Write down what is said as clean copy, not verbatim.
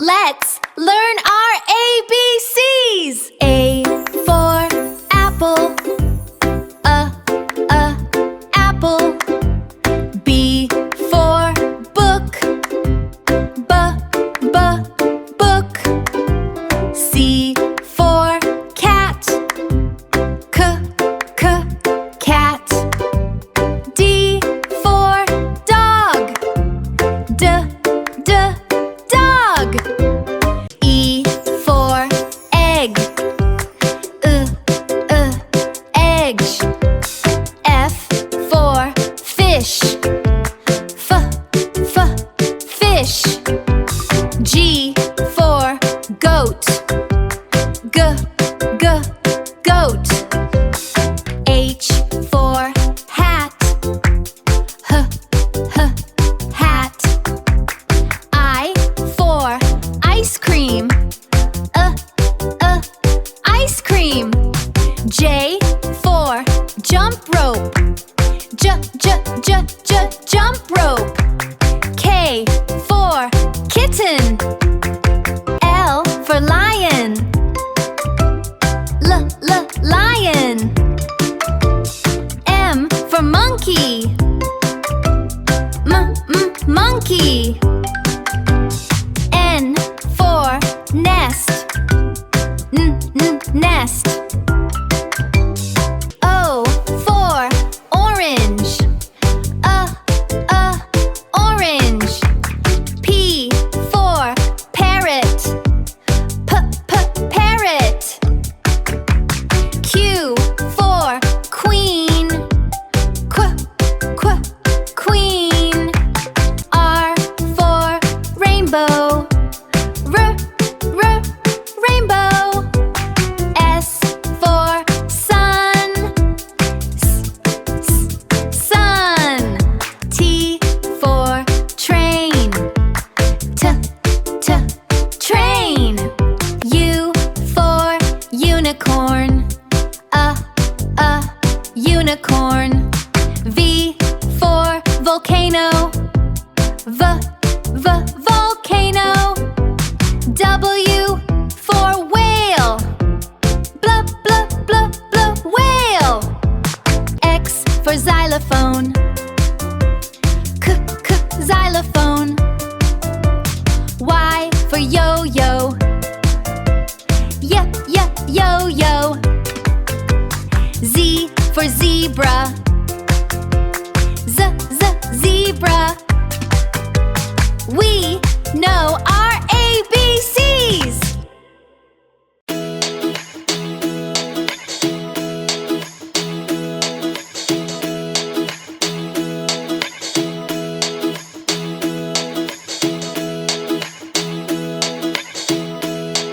Let's learn our ABCs. A for apple, apple. B for book, book. C for cat, cat. D for dog, dog. E for egg, egg. F for fish, fish. G for goat, goat. H for hat, hat. I for ice cream, ice cream. J for jump rope, jump rope. K for kitten. L for lion, lion. M for monkey, monkey. N for nest, nest. O for orange, orange. P for parrot, parrot. Q for queen, queen. R for rainbow, rainbow. S for sun, sun. T for train, train. U for unicorn, unicorn. V for volcano, volcano. W for whale, whale. X for xylophone, xylophone. Y for yo-yo, yo-yo. Z for zebra, zebra. We know